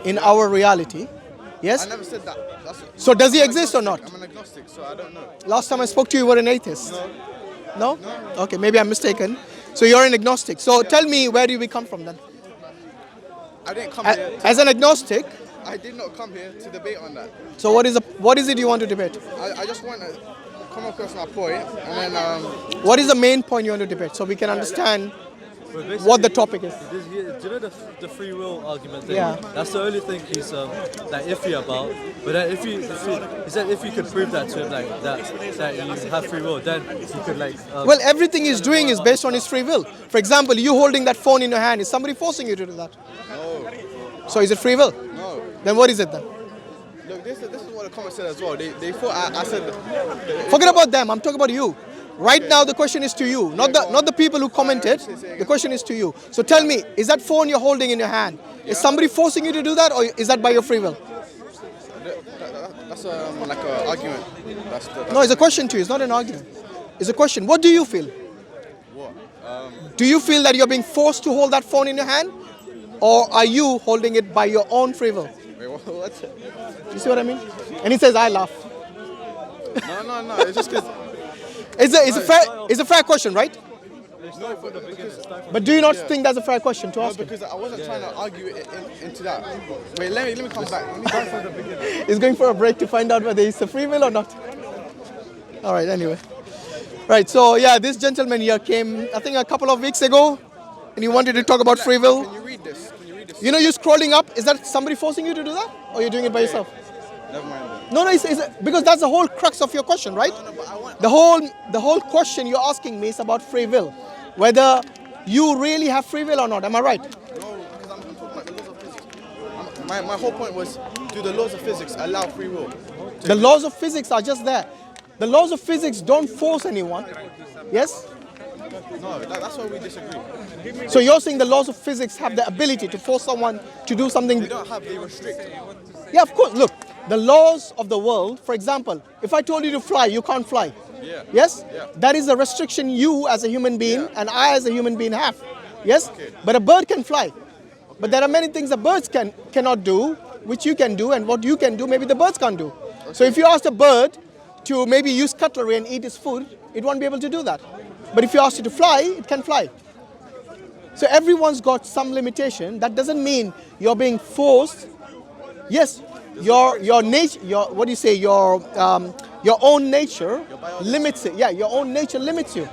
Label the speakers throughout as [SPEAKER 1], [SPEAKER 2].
[SPEAKER 1] in our reality. Yes?
[SPEAKER 2] I never said that.
[SPEAKER 1] So does he
[SPEAKER 2] I'm
[SPEAKER 1] exist or not?
[SPEAKER 2] I'm an agnostic, so I don't know.
[SPEAKER 1] Last time I spoke to you, you were an atheist.
[SPEAKER 2] No.
[SPEAKER 1] No? Okay, maybe I'm mistaken. So you're an agnostic. So tell me, where do we come from then?
[SPEAKER 2] I didn't come here.
[SPEAKER 1] As an agnostic,
[SPEAKER 2] I did not come here to debate on that.
[SPEAKER 1] so what is it you want to debate?
[SPEAKER 2] I just want to come across my point, and then
[SPEAKER 1] What is the main point you want to debate so we can understand what the topic is?
[SPEAKER 3] Do you know the free will argument thing?
[SPEAKER 1] Yeah.
[SPEAKER 3] That's the only thing he's like iffy about. But then if he said if you could prove that to him, like that you have free will, then he could like.
[SPEAKER 1] Well, everything he's doing is based on his free will. For example, you holding that phone in your hand, is somebody forcing you to do that?
[SPEAKER 2] no,
[SPEAKER 1] So is it free will?
[SPEAKER 2] no.
[SPEAKER 1] Then what is it then?
[SPEAKER 2] Look, this is what the comments said as well. They thought I said.
[SPEAKER 1] Forget about them, I'm talking about you. Right now the question is to you, not the people who commented. The question is to you. So tell me, is that phone you're holding in your hand, is somebody forcing you to do that, or is that by your free will?
[SPEAKER 2] That's like an argument.
[SPEAKER 1] No, it's a question to you, it's not an argument. It's a question. What do you feel?
[SPEAKER 2] What?
[SPEAKER 1] Do you feel that you're being forced to hold that phone in your hand, or are you holding it by your own free will?
[SPEAKER 2] Wait, what?
[SPEAKER 1] You see what I mean? And he says, I laugh.
[SPEAKER 2] No. It's just because.
[SPEAKER 1] It's a fair question, right?
[SPEAKER 2] No, because
[SPEAKER 1] But do you not think that's a fair question to ask him?
[SPEAKER 2] because I wasn't trying to argue it into that. Wait, let me come back. Let me go from the beginning.
[SPEAKER 1] He's going for a break to find out whether it's a free will or not. All right, anyway. Right, so yeah, this gentleman here came, I think a couple of weeks ago, and he wanted to talk about free will.
[SPEAKER 2] Can you read this?
[SPEAKER 1] You know, you're scrolling up. Is that somebody forcing you to do that? Or you're doing it by yourself?
[SPEAKER 2] Never mind.
[SPEAKER 1] No, it's because that's the whole crux of your question, right?
[SPEAKER 2] No, but I want.
[SPEAKER 1] The whole question you're asking me is about free will. Whether you really have free will or not. Am I right?
[SPEAKER 2] No, because I'm talking about the laws of physics. My whole point was, do the laws of physics allow free will?
[SPEAKER 1] The laws of physics are just there. The laws of physics don't force anyone. Yes?
[SPEAKER 2] No, that's why we disagree.
[SPEAKER 1] So you're saying the laws of physics have the ability to force someone to do something?
[SPEAKER 2] They don't have, they restrict.
[SPEAKER 1] Yeah, of course. Look, the laws of the world, for example, if I told you to fly, you can't fly.
[SPEAKER 2] Yeah.
[SPEAKER 1] Yes?
[SPEAKER 2] Yeah.
[SPEAKER 1] That is a restriction you as a human being and I as a human being have. Yes?
[SPEAKER 2] Okay.
[SPEAKER 1] But a bird can fly. But there are many things that birds cannot do, which you can do, and what you can do, maybe the birds can't do. Okay. So if you ask a bird to maybe use cutlery and eat its food, it won't be able to do that. But if you ask it to fly, it can fly. So everyone's got some limitation. That doesn't mean you're being forced. Yes, your nature, what do you say? Your own nature limits it. Yeah, your own nature limits you.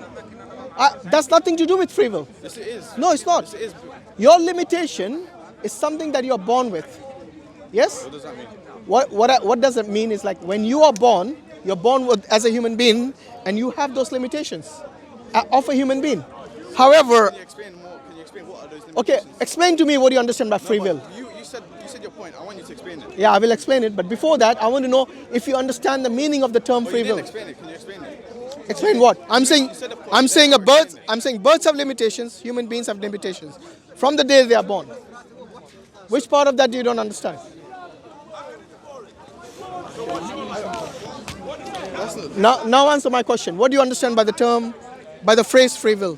[SPEAKER 1] That's nothing to do with free will.
[SPEAKER 2] Yes, it is.
[SPEAKER 1] No, it's not.
[SPEAKER 2] Yes, it is.
[SPEAKER 1] Your limitation is something that you're born with. Yes?
[SPEAKER 2] What does that mean?
[SPEAKER 1] What does it mean is like when you are born, you're born as a human being and you have those limitations of a human being. However,
[SPEAKER 2] Can you explain more? Can you explain what are those limitations?
[SPEAKER 1] okay, explain to me what you understand by free will.
[SPEAKER 2] You said your point. I want you to explain it.
[SPEAKER 1] Yeah, I will explain it. But before that, I want to know if you understand the meaning of the term free
[SPEAKER 2] You didn't
[SPEAKER 1] will.
[SPEAKER 2] explain it. Can you explain it?
[SPEAKER 1] Explain what? I'm saying
[SPEAKER 2] explain
[SPEAKER 1] birds have limitations, human beings have limitations. From the day they are born. Which part of that do you don't understand? Now answer my question. What do you understand by the phrase free will?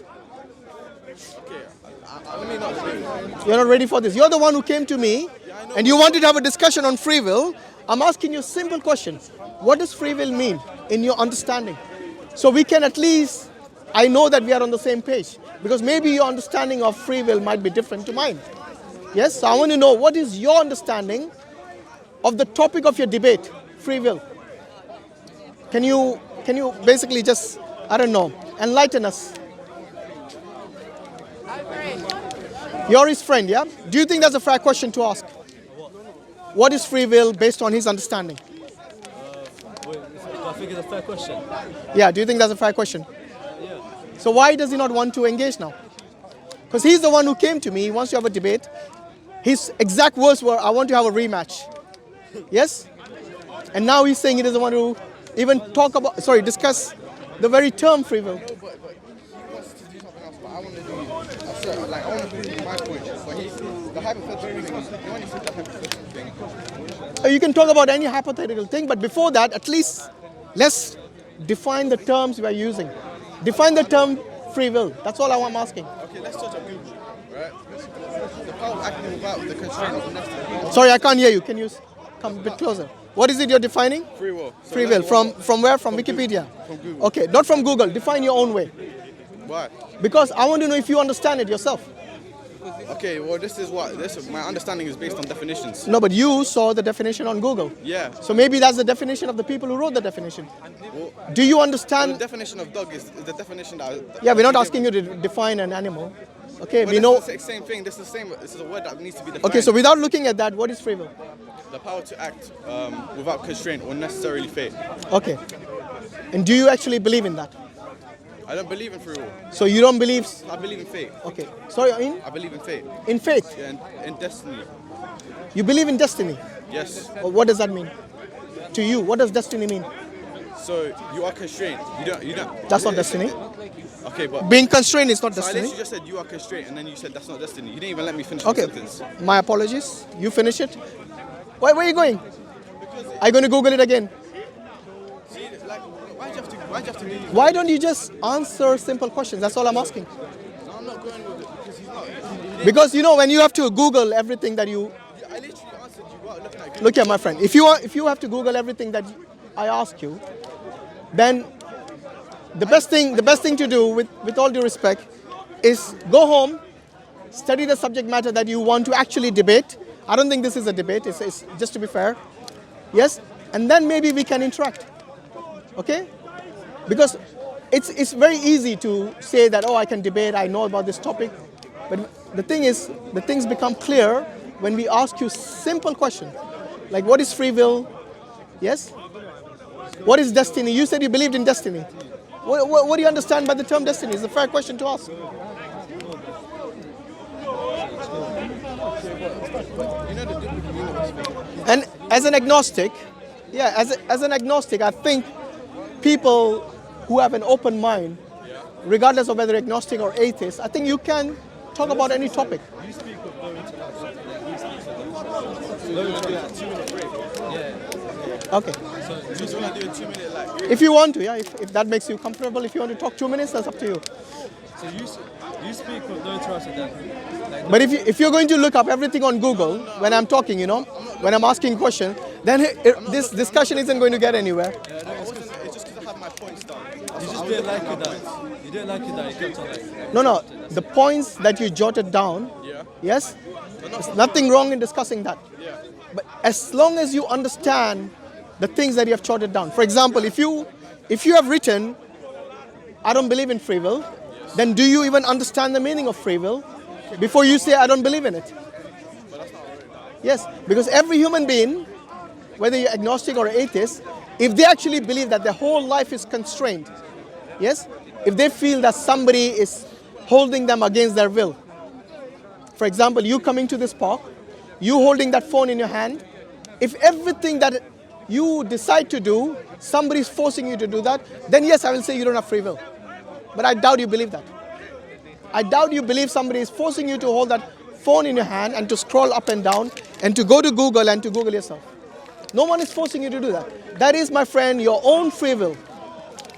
[SPEAKER 2] Let me not.
[SPEAKER 1] You're not ready for this. You're the one who came to me and you wanted to have a discussion on free will. I'm asking you a simple question. What does free will mean in your understanding? So we can at least, I know that we are on the same page. Because maybe your understanding of free will might be different to mine. Yes, so I want to know what is your understanding of the topic of your debate, free will. Can you basically just, I don't know, enlighten us? You're his friend, yeah? Do you think that's a fair question to ask? What is free will based on his understanding?
[SPEAKER 3] I think it's a fair question.
[SPEAKER 1] Yeah, do you think that's a fair question?
[SPEAKER 3] Yeah.
[SPEAKER 1] So why does he not want to engage now? Because he's the one who came to me, he wants to have a debate. His exact words were, I want to have a rematch. Yes? And now he's saying he doesn't want to even discuss the very term free will.
[SPEAKER 2] But he wants to do something else. But I want to do I want to do my point. But the hypothetical thing. He only said the hypothetical thing.
[SPEAKER 1] You can talk about any hypothetical thing, but before that, at least let's define the terms we are using. Define the term free will. That's all I'm asking.
[SPEAKER 2] Okay, let's search on Google, right? The power of acting without the constraint of necessity.
[SPEAKER 1] Sorry, I can't hear you. Can you come a bit closer? What is it you're defining?
[SPEAKER 2] Free will. So
[SPEAKER 1] Free will. From where? From Wikipedia?
[SPEAKER 2] From Google.
[SPEAKER 1] Okay, not from Google. Define your own way.
[SPEAKER 2] Why?
[SPEAKER 1] Because I want to know if you understand it yourself.
[SPEAKER 2] Okay, well, my understanding is based on definitions.
[SPEAKER 1] No, but you saw the definition on Google.
[SPEAKER 2] Yeah.
[SPEAKER 1] So maybe that's the definition of the people who wrote the definition.
[SPEAKER 2] Well,
[SPEAKER 1] Do you
[SPEAKER 2] the
[SPEAKER 1] understand?
[SPEAKER 2] definition of dog is the definition that.
[SPEAKER 1] Yeah, we're not asking you to define an animal. Okay,
[SPEAKER 2] But
[SPEAKER 1] we
[SPEAKER 2] it's
[SPEAKER 1] know.
[SPEAKER 2] the same thing. This is the same. This is a word that needs to be defined.
[SPEAKER 1] Okay, so without looking at that, what is free will?
[SPEAKER 2] The power to act without constraint or necessarily fate.
[SPEAKER 1] Okay. And do you actually believe in that?
[SPEAKER 2] I don't believe in free will.
[SPEAKER 1] So you don't believe?
[SPEAKER 2] I believe in fate.
[SPEAKER 1] Okay. Sorry,
[SPEAKER 2] I believe in fate.
[SPEAKER 1] in faith.
[SPEAKER 2] Yeah, and destiny.
[SPEAKER 1] You believe in destiny.
[SPEAKER 2] Yes.
[SPEAKER 1] Well, what does that mean? To you, what does destiny mean?
[SPEAKER 2] So you are constrained. You don't.
[SPEAKER 1] That's not destiny.
[SPEAKER 2] Okay, but
[SPEAKER 1] Being constrained is not
[SPEAKER 2] so I
[SPEAKER 1] destiny.
[SPEAKER 2] literally just said you are constrained, and then you said that's not destiny. You didn't even let me finish
[SPEAKER 1] Okay.
[SPEAKER 2] the sentence.
[SPEAKER 1] My apologies. You finish it. Where are you going? Are you going to Google it again?
[SPEAKER 2] See, like, why do you have to do these?
[SPEAKER 1] Why don't you just answer simple questions? That's all I'm asking.
[SPEAKER 2] No, I'm not going with it because he's not.
[SPEAKER 1] Because you know when you have to Google everything that you
[SPEAKER 2] I literally answered you without looking at Google.
[SPEAKER 1] look here, my friend. If you have to Google everything that I ask you, then the best thing to do, with all due respect, is go home, study the subject matter that you want to actually debate. I don't think this is a debate. It's just to be fair. Yes, and then maybe we can interact. Okay? Because it's very easy to say that, oh, I can debate, I know about this topic. But the thing is, the things become clear when we ask you simple questions. Like, what is free will? Yes? What is destiny? You said you believed in destiny. What do you understand by the term destiny? It's a fair question to ask. And as an agnostic, as an agnostic, I think people who have an open mind, regardless of whether agnostic or atheist, I think you can talk about any topic. Okay.
[SPEAKER 2] So just want to do a 2-minute like.
[SPEAKER 1] If you want to, yeah. If that makes you comfortable, if you want to talk 2 minutes, that's up to you.
[SPEAKER 3] So you speak with no trust in that. Like,
[SPEAKER 1] But if you're going to look up everything on Google when I'm talking, when I'm asking questions, then this discussion isn't going to get anywhere.
[SPEAKER 2] It's just because I have my points down.
[SPEAKER 3] you just didn't like it that. You didn't like it that you kept on like.
[SPEAKER 1] No. The points that you jotted down,
[SPEAKER 2] Yeah.
[SPEAKER 1] yes, there's nothing wrong in discussing that.
[SPEAKER 2] Yeah.
[SPEAKER 1] But as long as you understand the things that you have jotted down. For example, if you have written, I don't believe in free will, then do you even understand the meaning of free will before you say I don't believe in it? Yes, because every human being, whether you're agnostic or atheist, if they actually believe that their whole life is constrained, yes, if they feel that somebody is holding them against their will. For example, you coming to this park, you holding that phone in your hand, if everything that you decide to do, somebody is forcing you to do that, then yes, I will say you don't have free will. But I doubt you believe that. I doubt you believe somebody is forcing you to hold that phone in your hand and to scroll up and down and to go to Google and to Google yourself. No one is forcing you to do that. That is, my friend, your own free will.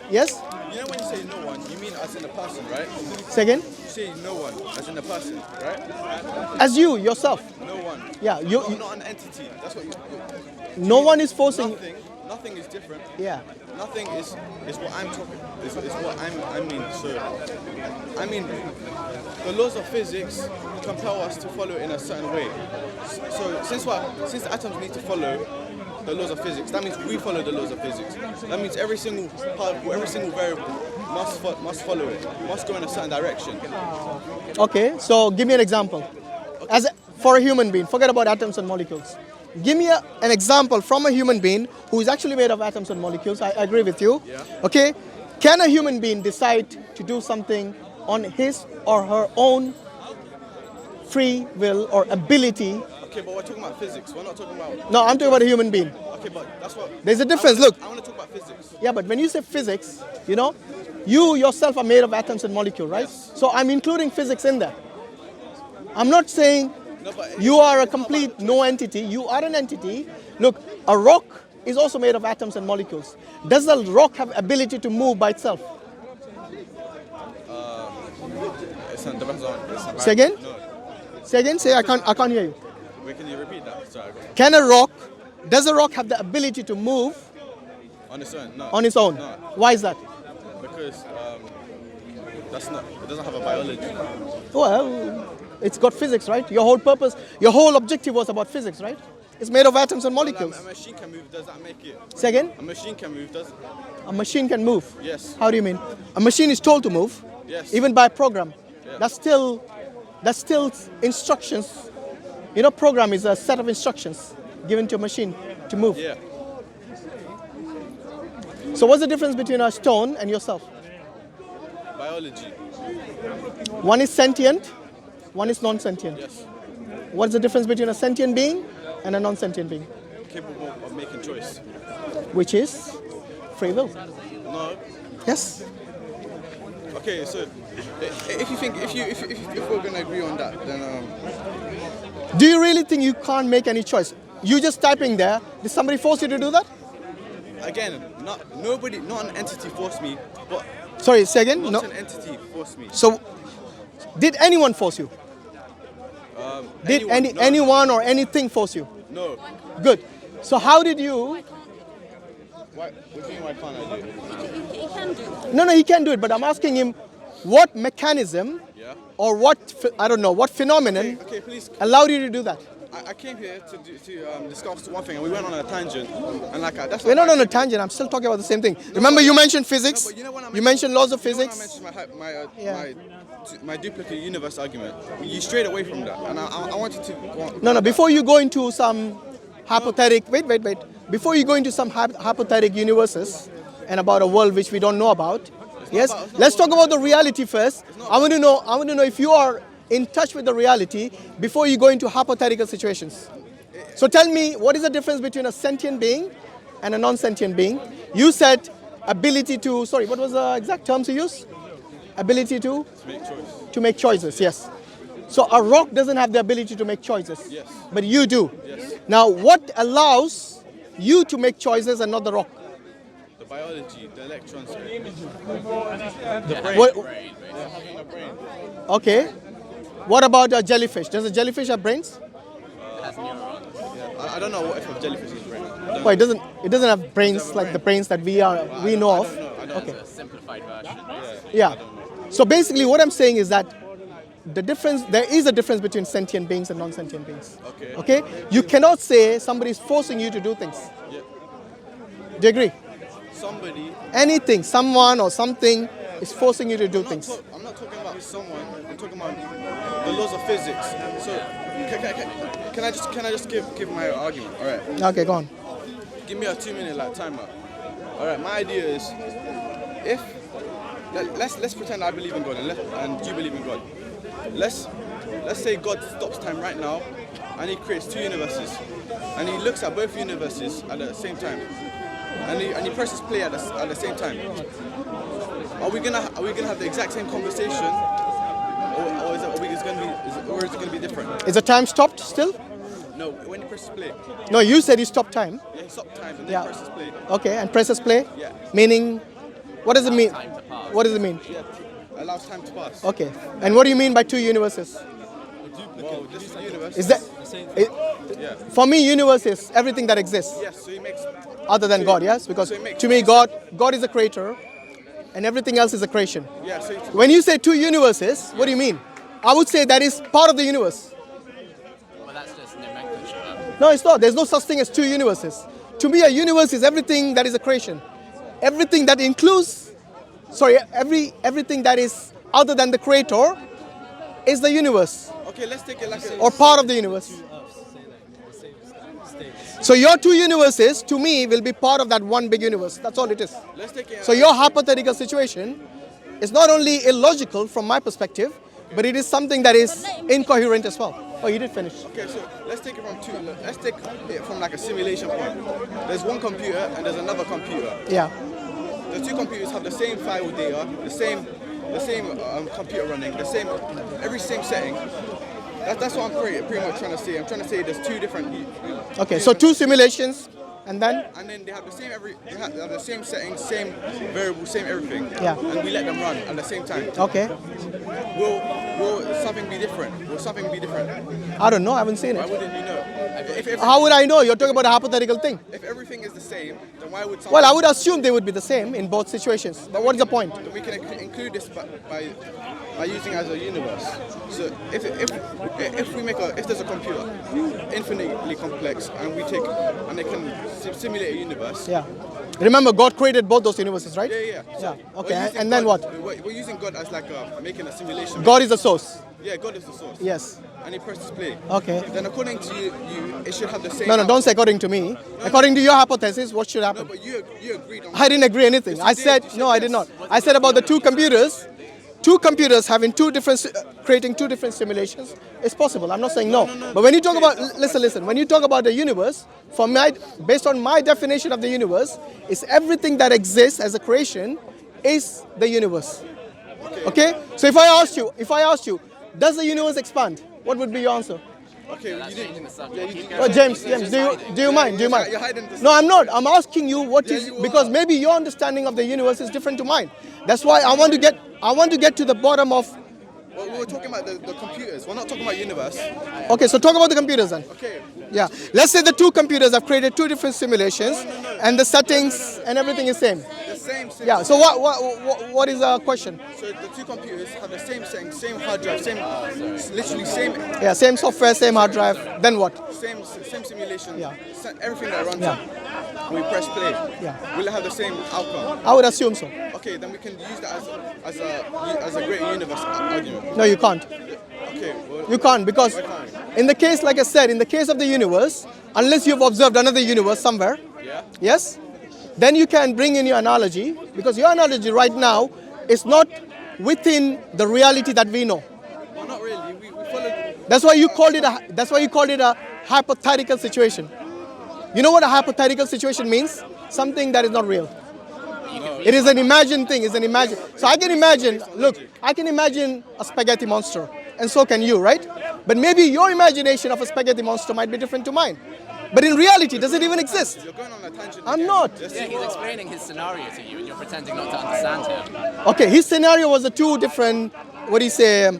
[SPEAKER 1] Yes?
[SPEAKER 2] You know when you say no one, you mean as in a person, right?
[SPEAKER 1] Second,
[SPEAKER 2] You say no one as in a person, right?
[SPEAKER 1] as you, yourself.
[SPEAKER 2] No one.
[SPEAKER 1] Yeah,
[SPEAKER 2] Not an entity. That's what you.
[SPEAKER 1] no one is forcing.
[SPEAKER 2] Nothing is different.
[SPEAKER 1] Yeah.
[SPEAKER 2] Nothing is what I'm talking. Is what I mean. So, I mean, the laws of physics compel us to follow in a certain way. So since the atoms need to follow the laws of physics, that means we follow the laws of physics. That means every single particle, every single variable must follow it. Must go in a certain direction.
[SPEAKER 1] Okay, so give me an example. For a human being, forget about atoms and molecules. Give me an example from a human being who is actually made of atoms and molecules. I agree with you.
[SPEAKER 2] Yeah.
[SPEAKER 1] Okay, can a human being decide to do something on his or her own free will or ability?
[SPEAKER 2] Okay, but we're talking about physics. We're not talking about.
[SPEAKER 1] No, I'm talking about a human being.
[SPEAKER 2] Okay, but that's what.
[SPEAKER 1] There's a difference. Look.
[SPEAKER 2] I want to talk about physics.
[SPEAKER 1] Yeah, but when you say physics, you yourself are made of atoms and molecules, right?
[SPEAKER 2] Yes.
[SPEAKER 1] So I'm including physics in there. I'm not saying
[SPEAKER 2] No, but
[SPEAKER 1] you are a complete no entity. You are an entity. Look, a rock is also made of atoms and molecules. Does the rock have ability to move by itself?
[SPEAKER 2] It's not, depends on.
[SPEAKER 1] Say again?
[SPEAKER 2] No.
[SPEAKER 1] Say again. Say I can't hear you.
[SPEAKER 2] Wait, can you repeat that? Sorry.
[SPEAKER 1] Does a rock have the ability to move
[SPEAKER 2] On its own? No.
[SPEAKER 1] on its own?
[SPEAKER 2] No.
[SPEAKER 1] Why is that?
[SPEAKER 2] Because that's not. It doesn't have a biology.
[SPEAKER 1] Well, it's got physics, right? Your whole purpose, your whole objective was about physics, right? It's made of atoms and molecules.
[SPEAKER 2] A machine can move. Does that make it?
[SPEAKER 1] Say again?
[SPEAKER 2] A machine can move. Does?
[SPEAKER 1] A machine can move.
[SPEAKER 2] Yes.
[SPEAKER 1] How do you mean? A machine is told to move,
[SPEAKER 2] Yes.
[SPEAKER 1] even by a program.
[SPEAKER 2] Yeah.
[SPEAKER 1] That's still instructions. You know, program is a set of instructions given to a machine to move.
[SPEAKER 2] Yeah.
[SPEAKER 1] So what's the difference between a stone and yourself?
[SPEAKER 2] Biology.
[SPEAKER 1] One is sentient, one is non-sentient.
[SPEAKER 2] Yes.
[SPEAKER 1] What's the difference between a sentient being and a non-sentient being?
[SPEAKER 2] Capable of making choice.
[SPEAKER 1] Which is free will.
[SPEAKER 2] No.
[SPEAKER 1] Yes.
[SPEAKER 2] Okay. So, if you think if we're gonna agree on that, then
[SPEAKER 1] Do you really think you can't make any choice? You just typing there. Did somebody force you to do that?
[SPEAKER 2] again, not an entity forced me, but
[SPEAKER 1] Sorry, say again.
[SPEAKER 2] not
[SPEAKER 1] No.
[SPEAKER 2] an entity forced me.
[SPEAKER 1] So, did anyone force you? Did
[SPEAKER 2] No.
[SPEAKER 1] anyone or anything force you?
[SPEAKER 2] No.
[SPEAKER 1] Good. So how did you?
[SPEAKER 2] Why? What do you mean? Why can't I do it?
[SPEAKER 4] He can do it.
[SPEAKER 1] No, he can do it. But I'm asking him, what mechanism
[SPEAKER 2] Yeah.
[SPEAKER 1] or what I don't know what phenomenon
[SPEAKER 2] Okay, please.
[SPEAKER 1] allowed you to do that?
[SPEAKER 2] I came here to discuss one thing, and we went on a tangent, and like that's.
[SPEAKER 1] We're not on a tangent. I'm still talking about the same thing. Remember, you mentioned physics.
[SPEAKER 2] No, but you know when I
[SPEAKER 1] you mentioned laws of
[SPEAKER 2] You know when
[SPEAKER 1] physics.
[SPEAKER 2] I mentioned
[SPEAKER 1] Yeah.
[SPEAKER 2] my duplicate universe argument, you strayed away from that, and I wanted to go on.
[SPEAKER 1] No. Before you go into some hypothetical, wait. Before you go into some hypothetical universes and about a world which we don't know about, yes,
[SPEAKER 2] about- it's not
[SPEAKER 1] let's
[SPEAKER 2] about-
[SPEAKER 1] talk about the reality first. I want to know if you are in touch with the reality before you go into hypothetical situations. So tell me, what is the difference between a sentient being and a non-sentient being? You said ability to. Sorry, what was the exact terms you used? Ability to
[SPEAKER 2] Make choice.
[SPEAKER 1] to make choices. Yes. So a rock doesn't have the ability to make choices.
[SPEAKER 2] Yes.
[SPEAKER 1] But you do.
[SPEAKER 2] Yes.
[SPEAKER 1] Now, what allows you to make choices and not the rock?
[SPEAKER 2] The biology, the electrons,
[SPEAKER 1] What,
[SPEAKER 2] having a brain.
[SPEAKER 1] okay. What about a jellyfish? Does a jellyfish have brains?
[SPEAKER 2] I don't know what if a jellyfish is brain. I don't
[SPEAKER 1] Well, it doesn't have brains like the brains that we know of.
[SPEAKER 2] know.
[SPEAKER 1] Okay.
[SPEAKER 5] A simplified version.
[SPEAKER 1] Yeah. So basically, what I'm saying is that there is a difference between sentient beings and non-sentient beings.
[SPEAKER 2] Okay.
[SPEAKER 1] Okay. You cannot say somebody is forcing you to do things.
[SPEAKER 2] Yeah.
[SPEAKER 1] Do you agree?
[SPEAKER 2] Somebody.
[SPEAKER 1] Anything, someone or something is forcing you to do things.
[SPEAKER 2] I'm not talking about someone. I'm talking about the laws of physics. So, can I just give my argument? All right.
[SPEAKER 1] Okay, go on.
[SPEAKER 2] Give me a 2-minute timer. All right. My idea is, let's pretend I believe in God and you believe in God. Let's say God stops time right now, and He creates two universes, and He looks at both universes at the same time, and he presses play at the same time. Are we gonna have the exact same conversation, or is it gonna be different?
[SPEAKER 1] Is the time stopped still?
[SPEAKER 2] No, when He presses play,
[SPEAKER 1] No, you said he stopped time.
[SPEAKER 2] yeah, He stops time and then
[SPEAKER 1] Yeah.
[SPEAKER 2] presses play.
[SPEAKER 1] Okay, and presses play?
[SPEAKER 2] Yeah.
[SPEAKER 1] Meaning, what does it mean?
[SPEAKER 5] Time to pass.
[SPEAKER 1] What does it mean?
[SPEAKER 2] Yeah, allows time to pass.
[SPEAKER 1] Okay. And what do you mean by two universes?
[SPEAKER 2] Well, this is the universe.
[SPEAKER 1] Is that
[SPEAKER 2] Yeah.
[SPEAKER 1] for me? Universe is everything that exists
[SPEAKER 2] Yes. So He makes.
[SPEAKER 1] other than God. Yes, because
[SPEAKER 2] So it makes
[SPEAKER 1] to me, God is a creator, and everything else is a creation.
[SPEAKER 2] Yeah. So
[SPEAKER 1] When you say two universes, what do you mean? I would say that is part of the universe.
[SPEAKER 5] Well, that's just nomenclature.
[SPEAKER 1] No, it's not. There's no such thing as two universes. To me, a universe is everything that is a creation. Everything that includes, everything that is other than the creator is the universe
[SPEAKER 2] okay, let's take it like a.
[SPEAKER 1] or part of the universe. So your two universes, to me, will be part of that one big universe. That's all it is.
[SPEAKER 2] Let's take it.
[SPEAKER 1] So your hypothetical situation is not only illogical from my perspective, but it is something that is incoherent as well. Oh, you did finish.
[SPEAKER 2] Okay, so let's take it from two. Let's take it from like a simulation point. There's one computer and there's another computer.
[SPEAKER 1] Yeah.
[SPEAKER 2] The two computers have the same file data, the same computer running, every same setting. That's what I'm pretty much trying to say. I'm trying to say there's two different.
[SPEAKER 1] Okay, so two simulations And then?
[SPEAKER 2] And then they have the same they have the same settings, same variables, same everything.
[SPEAKER 1] Yeah.
[SPEAKER 2] And we let them run at the same time.
[SPEAKER 1] Okay.
[SPEAKER 2] Will something be different? Will something be different?
[SPEAKER 1] I don't know. I haven't seen
[SPEAKER 2] Why
[SPEAKER 1] it.
[SPEAKER 2] wouldn't you know? If
[SPEAKER 1] How would I know? You're talking about a hypothetical thing.
[SPEAKER 2] if everything is the same, then why would something?
[SPEAKER 1] Well, I would assume they would be the same in both situations. But what is the point?
[SPEAKER 2] We can include this by using it as a universe. So if there's a computer infinitely complex and they can simulate a universe.
[SPEAKER 1] Yeah. Remember, God created both those universes, right?
[SPEAKER 2] Yeah.
[SPEAKER 1] Yeah.
[SPEAKER 2] We're
[SPEAKER 1] Okay.
[SPEAKER 2] using
[SPEAKER 1] And then
[SPEAKER 2] God-
[SPEAKER 1] what?
[SPEAKER 2] We're using God as like making a simulation.
[SPEAKER 1] God is the source.
[SPEAKER 2] Yeah, God is the source.
[SPEAKER 1] Yes.
[SPEAKER 2] And he presses play.
[SPEAKER 1] Okay.
[SPEAKER 2] Then according to you, it should have the same.
[SPEAKER 1] No, don't say according to me. According to your hypothesis, what should
[SPEAKER 2] No,
[SPEAKER 1] happen?
[SPEAKER 2] but you agreed on.
[SPEAKER 1] I didn't agree anything.
[SPEAKER 2] Yes,
[SPEAKER 1] I
[SPEAKER 2] you did.
[SPEAKER 1] said,
[SPEAKER 2] You said
[SPEAKER 1] no, I did
[SPEAKER 2] yes.
[SPEAKER 1] not. I said about the two computers having creating two different simulations. It's possible. I'm not saying no. But when you talk about, listen, when you talk about the universe, based on my definition of the universe, is everything that exists as a creation is the universe. Okay? So if I asked you, does the universe expand? What would be your answer?
[SPEAKER 2] Okay,
[SPEAKER 5] That's
[SPEAKER 2] you
[SPEAKER 5] changing the
[SPEAKER 2] did.
[SPEAKER 5] subject. Keep
[SPEAKER 1] Oh,
[SPEAKER 5] going.
[SPEAKER 1] James,
[SPEAKER 5] He's
[SPEAKER 1] do
[SPEAKER 5] hiding.
[SPEAKER 1] you mind? Do you mind?
[SPEAKER 2] You're hiding the
[SPEAKER 1] No, I'm not. I'm asking you what
[SPEAKER 2] Yeah,
[SPEAKER 1] is
[SPEAKER 2] you
[SPEAKER 1] because
[SPEAKER 2] are.
[SPEAKER 1] maybe your understanding of the universe is different to mine. That's why I want to get to the bottom of.
[SPEAKER 2] Well, we're talking about the computers. We're not talking about universe.
[SPEAKER 1] Okay, so talk about the computers then.
[SPEAKER 2] Okay.
[SPEAKER 1] Yeah. Let's say the two computers have created two different simulations, and the settings and everything is same.
[SPEAKER 2] The same.
[SPEAKER 1] Yeah. So what is the question?
[SPEAKER 2] So the two computers have the same setting, same hard drive, literally same
[SPEAKER 1] Yeah, same software, same hard drive. Then what?
[SPEAKER 2] same simulation.
[SPEAKER 1] Yeah.
[SPEAKER 2] Everything that runs.
[SPEAKER 1] Yeah.
[SPEAKER 2] We press play.
[SPEAKER 1] Yeah.
[SPEAKER 2] Will it have the same outcome?
[SPEAKER 1] I would assume so.
[SPEAKER 2] Okay, then we can use that as a great universe argument.
[SPEAKER 1] No, you can't.
[SPEAKER 2] Okay. Well,
[SPEAKER 1] You can't because in the case, like I said, in the case of the universe, unless you've observed another universe somewhere,
[SPEAKER 2] yeah.
[SPEAKER 1] yes, then you can bring in your analogy because your analogy right now is not within the reality that we know.
[SPEAKER 2] Well, not really. We follow.
[SPEAKER 1] That's why you called it a hypothetical situation. You know what a hypothetical situation means? Something that is not real. It is an imagined thing. It's an imagine. So I can imagine. Look, I can imagine a spaghetti monster, and so can you, right? But maybe your imagination of a spaghetti monster might be different to mine. But in reality, does it even exist?
[SPEAKER 2] You're going on a tangent.
[SPEAKER 1] I'm
[SPEAKER 2] again.
[SPEAKER 1] not.
[SPEAKER 2] Yes,
[SPEAKER 5] Yeah,
[SPEAKER 2] you
[SPEAKER 5] he's
[SPEAKER 2] are.
[SPEAKER 5] explaining his scenario to you, and you're pretending not to understand him.
[SPEAKER 1] Okay, his scenario was the two different. What do you say?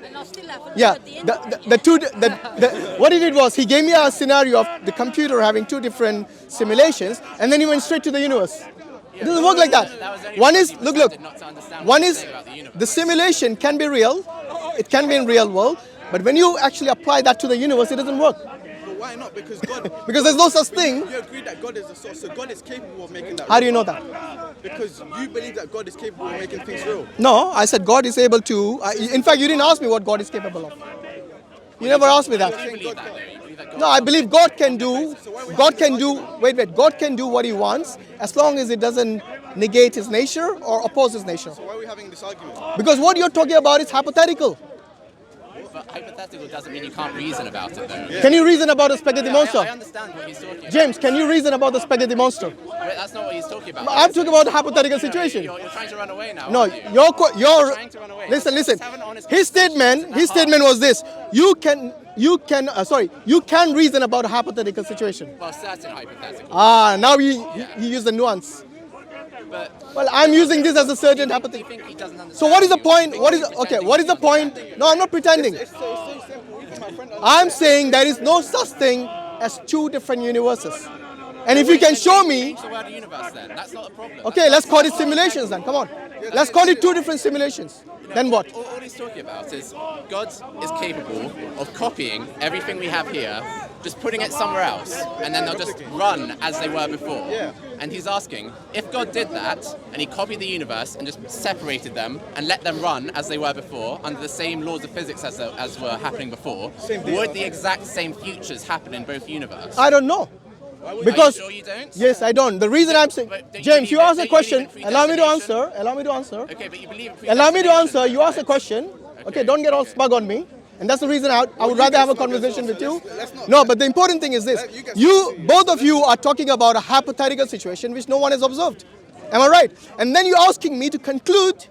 [SPEAKER 1] Yeah, what he did was he gave me a scenario of the computer having two different simulations, and then he went straight to the universe. It doesn't work like that.
[SPEAKER 5] That was only
[SPEAKER 1] One
[SPEAKER 5] because
[SPEAKER 1] is
[SPEAKER 5] he
[SPEAKER 1] look.
[SPEAKER 5] pretended not to understand what
[SPEAKER 1] One
[SPEAKER 5] he was
[SPEAKER 1] is
[SPEAKER 5] saying about the universe.
[SPEAKER 1] the simulation can be real. It can be in real world, but when you actually apply that to the universe, it doesn't work
[SPEAKER 2] But why not? Because God.
[SPEAKER 1] because there's no such thing.
[SPEAKER 2] You agree that God is the source, so God is capable of making that.
[SPEAKER 1] How do you know that?
[SPEAKER 2] Because you believe that God is capable of making things real.
[SPEAKER 1] No, I said God is able to. In fact, you didn't ask me what God is capable of. You never asked me that.
[SPEAKER 5] Do you believe that, though? You believe that God
[SPEAKER 1] No, I believe God can do. God can do. Wait. God can do what He wants as long as it doesn't negate His nature or oppose His nature.
[SPEAKER 2] So why are we having this argument?
[SPEAKER 1] Because what you're talking about is hypothetical.
[SPEAKER 5] But hypothetical doesn't mean you can't reason about it, though.
[SPEAKER 1] Can you reason about a spaghetti
[SPEAKER 5] I
[SPEAKER 1] monster?
[SPEAKER 5] understand what he's talking about.
[SPEAKER 1] James, can you reason about the spaghetti monster?
[SPEAKER 5] But that's not what he's talking about.
[SPEAKER 1] I'm talking about a hypothetical situation.
[SPEAKER 5] You're trying to run away now.
[SPEAKER 1] No,
[SPEAKER 5] aren't you?
[SPEAKER 1] your
[SPEAKER 5] trying to run away.
[SPEAKER 1] listen.
[SPEAKER 5] Let's have an honest
[SPEAKER 1] His
[SPEAKER 5] conversation.
[SPEAKER 1] statement was this: you can reason about a hypothetical situation.
[SPEAKER 5] Well, certain hypothetical.
[SPEAKER 1] Now he used the nuance.
[SPEAKER 5] But
[SPEAKER 1] Well, I'm using this as a certain
[SPEAKER 5] do you
[SPEAKER 1] hypothetical.
[SPEAKER 5] think he doesn't understand?
[SPEAKER 1] So what is the
[SPEAKER 5] you?
[SPEAKER 1] point?
[SPEAKER 5] You
[SPEAKER 1] What
[SPEAKER 5] think
[SPEAKER 1] is
[SPEAKER 5] he's
[SPEAKER 1] okay?
[SPEAKER 5] pretending
[SPEAKER 1] What is
[SPEAKER 5] he
[SPEAKER 1] the point?
[SPEAKER 5] understands
[SPEAKER 1] No, I'm not pretending.
[SPEAKER 2] It's so simple. Even my friend.
[SPEAKER 1] I'm saying there is no such thing as two different universes. And if you can show me,
[SPEAKER 5] Change the word universe then. That's not a problem.
[SPEAKER 1] okay, let's call it simulations then. Come on, let's call it two different simulations. Then what?
[SPEAKER 5] All he's talking about is God is capable of copying everything we have here, just putting it somewhere else, and then they'll just run as they were before.
[SPEAKER 2] Yeah.
[SPEAKER 5] And he's asking, if God did that, and he copied the universe and just separated them and let them run as they were before, under the same laws of physics as were happening before, would the exact same futures happen in both universes?
[SPEAKER 1] I don't know. Because
[SPEAKER 5] Are you sure you don't?
[SPEAKER 1] yes, I don't. The reason I'm saying,
[SPEAKER 5] But don't you
[SPEAKER 1] James, you
[SPEAKER 5] believe-
[SPEAKER 1] asked a
[SPEAKER 5] don't you
[SPEAKER 1] question.
[SPEAKER 5] believe in
[SPEAKER 1] Allow me to
[SPEAKER 5] predestination?
[SPEAKER 1] answer. Allow me to answer.
[SPEAKER 5] Okay, but you believe in
[SPEAKER 1] Allow me to answer.
[SPEAKER 5] predestination,
[SPEAKER 1] You asked a
[SPEAKER 5] right?
[SPEAKER 1] question. Okay,
[SPEAKER 5] Okay,
[SPEAKER 1] don't get all
[SPEAKER 5] okay.
[SPEAKER 1] smug on me. And that's the reason I would
[SPEAKER 2] you
[SPEAKER 1] rather
[SPEAKER 2] get
[SPEAKER 1] have a
[SPEAKER 2] smug as
[SPEAKER 1] conversation
[SPEAKER 2] well,
[SPEAKER 1] with
[SPEAKER 2] so
[SPEAKER 1] you.
[SPEAKER 2] let's not-
[SPEAKER 1] No, but the important thing is this.
[SPEAKER 2] You get smug.
[SPEAKER 1] Both of you are talking about a hypothetical situation which no one has observed. Am I right? And then you're asking me to conclude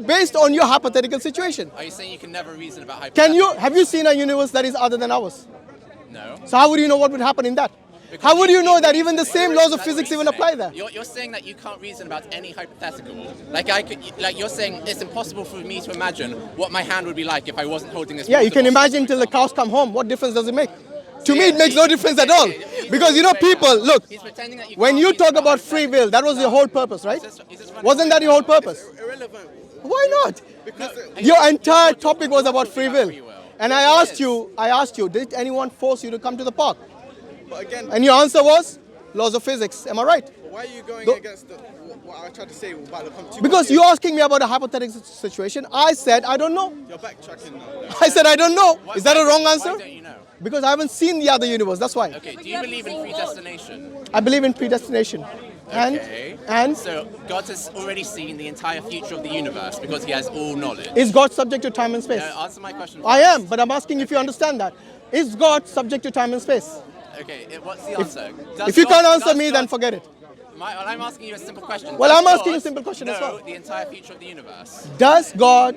[SPEAKER 1] based on your hypothetical situation.
[SPEAKER 5] Are you saying you can never reason about
[SPEAKER 1] Have
[SPEAKER 5] hypothetical?
[SPEAKER 1] you seen a universe that is other than ours?
[SPEAKER 5] No.
[SPEAKER 1] So how would you know what would happen in that? How would you know that even the same laws of physics even apply there?
[SPEAKER 5] You're saying that you can't reason about any hypothetical. You're saying it's impossible for me to imagine what my hand would be like if I wasn't holding this.
[SPEAKER 1] Yeah, you
[SPEAKER 5] water
[SPEAKER 1] can
[SPEAKER 5] bottle,
[SPEAKER 1] imagine
[SPEAKER 5] for
[SPEAKER 1] till the
[SPEAKER 5] example.
[SPEAKER 1] cows come home. What difference does it make? To me, it makes no difference at all. Because you know, people, look,
[SPEAKER 5] He's pretending that you
[SPEAKER 1] when
[SPEAKER 5] can't
[SPEAKER 1] you
[SPEAKER 5] reason
[SPEAKER 1] talk about free will, that was your whole purpose, right? Wasn't that your whole purpose?
[SPEAKER 2] Irrelevant.
[SPEAKER 1] Why not?
[SPEAKER 2] Because
[SPEAKER 1] Your entire topic was about free will. And I asked you, did anyone force you to come to the park?
[SPEAKER 2] but again,
[SPEAKER 1] And your answer was laws of physics. Am I right?
[SPEAKER 2] why are you going
[SPEAKER 1] Look-
[SPEAKER 2] against what I tried to say about the competition?
[SPEAKER 1] Because you're asking me about a hypothetical situation. I said, I don't know.
[SPEAKER 2] You're backtracking now.
[SPEAKER 1] I said, I don't know. Is that a wrong
[SPEAKER 5] Why
[SPEAKER 1] answer?
[SPEAKER 5] don't you know?
[SPEAKER 1] Because I haven't seen the other universe. That's why.
[SPEAKER 5] Okay, do you believe in predestination?
[SPEAKER 1] I believe in predestination.
[SPEAKER 5] Okay.
[SPEAKER 1] And
[SPEAKER 5] So God has already seen the entire future of the universe because he has all knowledge.
[SPEAKER 1] is God subject to time and space?
[SPEAKER 5] Answer my question.
[SPEAKER 1] I am, but I'm asking if you understand that. Is God subject to time and space?
[SPEAKER 5] Okay, what's the answer?
[SPEAKER 1] If you can't answer me, then forget it.
[SPEAKER 5] I'm asking you a simple question.
[SPEAKER 1] Well,
[SPEAKER 5] Does
[SPEAKER 1] I'm asking
[SPEAKER 5] God
[SPEAKER 1] a simple question as
[SPEAKER 5] know
[SPEAKER 1] well.
[SPEAKER 5] the entire future of the universe?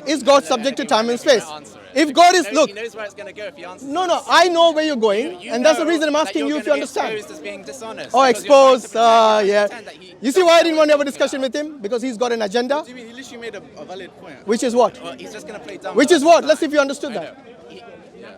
[SPEAKER 1] Is God subject to time and space?
[SPEAKER 5] Answer it.
[SPEAKER 1] If God is,
[SPEAKER 5] He
[SPEAKER 1] look,
[SPEAKER 5] knows where it's going to go if he answers.
[SPEAKER 1] no, I know where you're going,
[SPEAKER 5] You
[SPEAKER 1] and that's the
[SPEAKER 5] know
[SPEAKER 1] reason I'm
[SPEAKER 5] that
[SPEAKER 1] asking
[SPEAKER 5] you're
[SPEAKER 1] you if you
[SPEAKER 5] gonna be
[SPEAKER 1] understand.
[SPEAKER 5] exposed as being dishonest.
[SPEAKER 1] Oh,
[SPEAKER 5] because you're trying to
[SPEAKER 1] expose,
[SPEAKER 5] pretend that
[SPEAKER 1] yeah. You see why I didn't want to have a discussion with him? Because he's got an agenda,
[SPEAKER 2] Do you mean he literally made a valid point?
[SPEAKER 1] which is what?
[SPEAKER 5] Well, he's just going to play dumb.
[SPEAKER 1] Which
[SPEAKER 5] with
[SPEAKER 1] is
[SPEAKER 5] us
[SPEAKER 1] what?
[SPEAKER 5] all
[SPEAKER 1] Let's
[SPEAKER 5] the
[SPEAKER 1] see if you
[SPEAKER 5] time.
[SPEAKER 1] understood
[SPEAKER 5] I
[SPEAKER 1] that.
[SPEAKER 5] know. Yeah.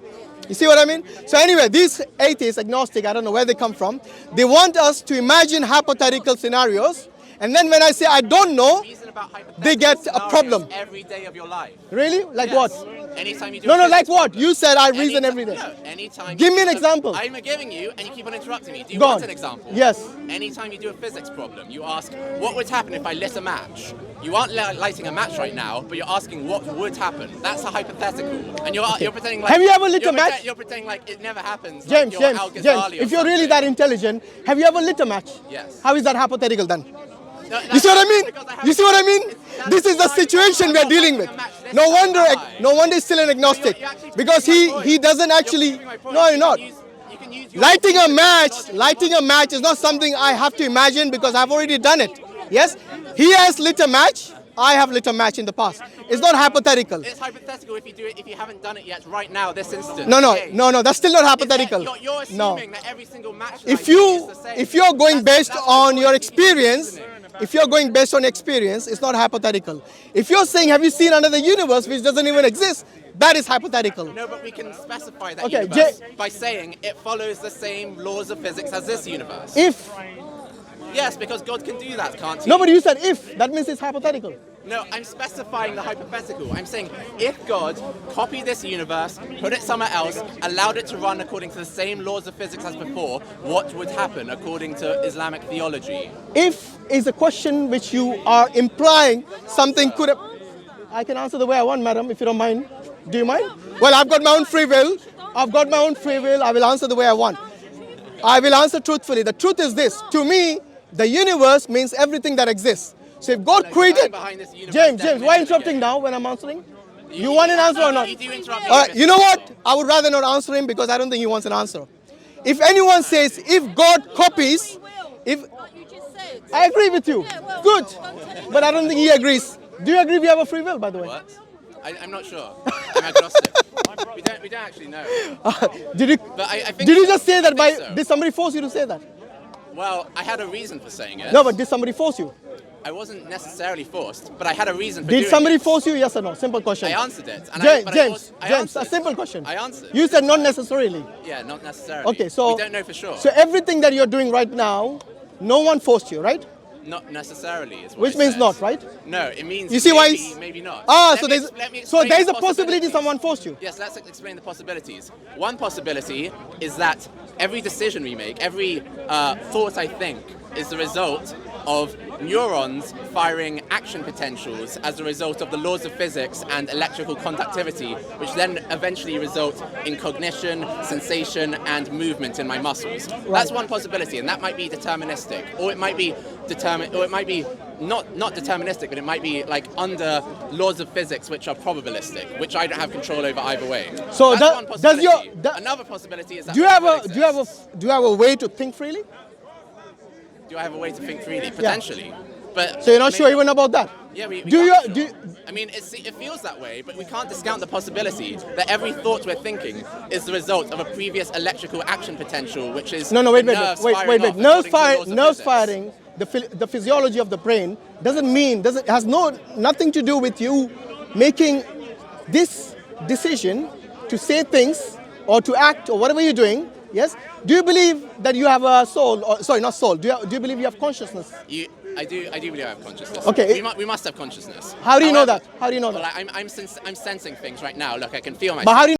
[SPEAKER 1] You see what I mean? So anyway, these atheists, agnostic, I don't know where they come from. They want us to imagine hypothetical scenarios, and then when I say I don't know,
[SPEAKER 5] Reason about hypothetical
[SPEAKER 1] they get a
[SPEAKER 5] scenarios
[SPEAKER 1] problem.
[SPEAKER 5] every day of your life.
[SPEAKER 1] Really? Like
[SPEAKER 5] Yes.
[SPEAKER 1] what?
[SPEAKER 5] Anytime you do
[SPEAKER 1] No,
[SPEAKER 5] a
[SPEAKER 1] like
[SPEAKER 5] physics
[SPEAKER 1] what?
[SPEAKER 5] problem.
[SPEAKER 1] You said I reason
[SPEAKER 5] Anytime-
[SPEAKER 1] every day.
[SPEAKER 5] No, anytime.
[SPEAKER 1] Give
[SPEAKER 5] you
[SPEAKER 1] me an
[SPEAKER 5] do a-
[SPEAKER 1] example.
[SPEAKER 5] I'm giving you, and you keep on interrupting me. Do you
[SPEAKER 1] Go
[SPEAKER 5] want
[SPEAKER 1] on.
[SPEAKER 5] an example?
[SPEAKER 1] Yes.
[SPEAKER 5] Anytime you do a physics problem, you ask, what would happen if I lit a match? You aren't lighting a match right now, but you're asking what would happen. That's a hypothetical. And you're pretending like...
[SPEAKER 1] Have you ever lit
[SPEAKER 5] you're
[SPEAKER 1] a match?
[SPEAKER 5] You're pretending like it never happens.
[SPEAKER 1] James,
[SPEAKER 5] like you're
[SPEAKER 1] James,
[SPEAKER 5] Al-Ghazali or
[SPEAKER 1] if you're really
[SPEAKER 5] something.
[SPEAKER 1] that intelligent, have you ever lit a match?
[SPEAKER 5] Yes.
[SPEAKER 1] How is that hypothetical then?
[SPEAKER 5] No,
[SPEAKER 1] You see what I mean?
[SPEAKER 5] because I
[SPEAKER 1] You see what I mean?
[SPEAKER 5] haven't-
[SPEAKER 1] This is the situation we are dealing with. No wonder he's still an agnostic, because he doesn't actually. No, you're not. Lighting a match is not something I have to imagine because I've already done it. Yes, he has lit a match. I have lit a match in the past. It's not hypothetical.
[SPEAKER 5] It's hypothetical if you do it if you haven't done it yet right now this instant.
[SPEAKER 1] No,
[SPEAKER 5] Okay.
[SPEAKER 1] that's still not hypothetical.
[SPEAKER 5] You're
[SPEAKER 1] No.
[SPEAKER 5] assuming that every single match.
[SPEAKER 1] If
[SPEAKER 5] light is the same.
[SPEAKER 1] you're going based
[SPEAKER 5] That's
[SPEAKER 1] on
[SPEAKER 5] the
[SPEAKER 1] your
[SPEAKER 5] point.
[SPEAKER 1] experience, if you're going based on experience, it's not hypothetical. If you're saying, have you seen another universe which doesn't even exist, that is hypothetical.
[SPEAKER 5] No, but we can specify that
[SPEAKER 1] Okay,
[SPEAKER 5] universe by saying it follows the same laws of physics as this universe.
[SPEAKER 1] If
[SPEAKER 5] Yes, because God can do that, can't he?
[SPEAKER 1] nobody, you said if, that means it's hypothetical.
[SPEAKER 5] No, I'm specifying the hypothetical. I'm saying if God copied this universe, put it somewhere else, allowed it to run according to the same laws of physics as before, what would happen according to Islamic theology?
[SPEAKER 1] If is a question which you are implying something could have. I can answer the way I want, madam, if you don't mind. Do you mind? Well, I've got my own free will. I will answer the way I want. I will answer truthfully. The truth is this. To me, the universe means everything that exists. So if God
[SPEAKER 5] No,
[SPEAKER 1] created...
[SPEAKER 5] going behind this universe
[SPEAKER 1] James, why
[SPEAKER 5] definition
[SPEAKER 1] interrupting
[SPEAKER 5] again.
[SPEAKER 1] now when I'm answering? You want an answer or not?
[SPEAKER 5] You do interrupt me.
[SPEAKER 1] All right, you know what? I would rather not answer him because I don't think he wants an answer. If anyone says, if God copies, if...
[SPEAKER 4] What you just said.
[SPEAKER 1] I agree with you.
[SPEAKER 4] Yeah, well,
[SPEAKER 1] Good.
[SPEAKER 4] don't tell him.
[SPEAKER 1] But I don't think he agrees. Do you agree we have a free will, by the way?
[SPEAKER 5] What? I'm not sure. I'm agnostic. we don't actually know.
[SPEAKER 1] Did you,
[SPEAKER 5] But I think
[SPEAKER 1] did you just say that
[SPEAKER 5] I
[SPEAKER 1] by...
[SPEAKER 5] think so.
[SPEAKER 1] Did somebody force you to say that?
[SPEAKER 5] Well, I had a reason for saying it.
[SPEAKER 1] No, but did somebody force you?
[SPEAKER 5] I wasn't necessarily forced, but I had a reason for
[SPEAKER 1] Did
[SPEAKER 5] doing
[SPEAKER 1] somebody
[SPEAKER 5] it.
[SPEAKER 1] force you? Yes or no? Simple question.
[SPEAKER 5] I answered it. And
[SPEAKER 1] James,
[SPEAKER 5] but
[SPEAKER 1] James,
[SPEAKER 5] I
[SPEAKER 1] James,
[SPEAKER 5] answered.
[SPEAKER 1] a simple question.
[SPEAKER 5] I answered.
[SPEAKER 1] You said not necessarily.
[SPEAKER 5] Yeah, not necessarily.
[SPEAKER 1] Okay, so...
[SPEAKER 5] we don't know for sure.
[SPEAKER 1] So everything that you're doing right now, no one forced you, right?
[SPEAKER 5] Not necessarily is what
[SPEAKER 1] Which
[SPEAKER 5] I
[SPEAKER 1] means
[SPEAKER 5] said.
[SPEAKER 1] not, right?
[SPEAKER 5] No, it means
[SPEAKER 1] You see
[SPEAKER 5] maybe,
[SPEAKER 1] why it's...
[SPEAKER 5] maybe not.
[SPEAKER 1] Ah,
[SPEAKER 5] Let me
[SPEAKER 1] so
[SPEAKER 5] explain
[SPEAKER 1] there's
[SPEAKER 5] the
[SPEAKER 1] a possibility
[SPEAKER 5] possibilities.
[SPEAKER 1] someone forced you.
[SPEAKER 5] Yes, let's explain the possibilities. One possibility is that every decision we make, every thought I think, is the result of neurons firing action potentials as a result of the laws of physics and electrical conductivity, which then eventually result in cognition, sensation, and movement in my muscles. That's one possibility, and that might be deterministic, or it might be not deterministic, but it might be like under laws of physics which are probabilistic, which I don't have control over either way.
[SPEAKER 1] So
[SPEAKER 5] That's one
[SPEAKER 1] does your...
[SPEAKER 5] possibility. Another possibility is that
[SPEAKER 1] Do you have
[SPEAKER 5] free will
[SPEAKER 1] a
[SPEAKER 5] exists.
[SPEAKER 1] do you have a way to think freely?
[SPEAKER 5] Do I have a way to think freely? Potentially. But
[SPEAKER 1] So you're not sure even about that?
[SPEAKER 5] Yeah, we
[SPEAKER 1] Do
[SPEAKER 5] can't
[SPEAKER 1] you
[SPEAKER 5] be
[SPEAKER 1] do?
[SPEAKER 5] sure. I mean, it feels that way, but we can't discount the possibility that every thought we're thinking is the result of a previous electrical action potential, which is
[SPEAKER 1] No,
[SPEAKER 5] the nerves firing off according to the laws of
[SPEAKER 1] Nerves
[SPEAKER 5] physics.
[SPEAKER 1] firing. The physiology of the brain has nothing to do with you making this decision to say things or to act or whatever you're doing. Yes. Do you believe that you have a soul? Or, sorry, not soul. Do you believe you have consciousness?
[SPEAKER 5] I do believe I have consciousness.
[SPEAKER 1] Okay.
[SPEAKER 5] We must have consciousness.
[SPEAKER 1] How do you know
[SPEAKER 5] However-
[SPEAKER 1] that? How do you know
[SPEAKER 5] Well,
[SPEAKER 1] that?
[SPEAKER 5] I'm sensing things right now. Look, I can feel myself.
[SPEAKER 1] But how do you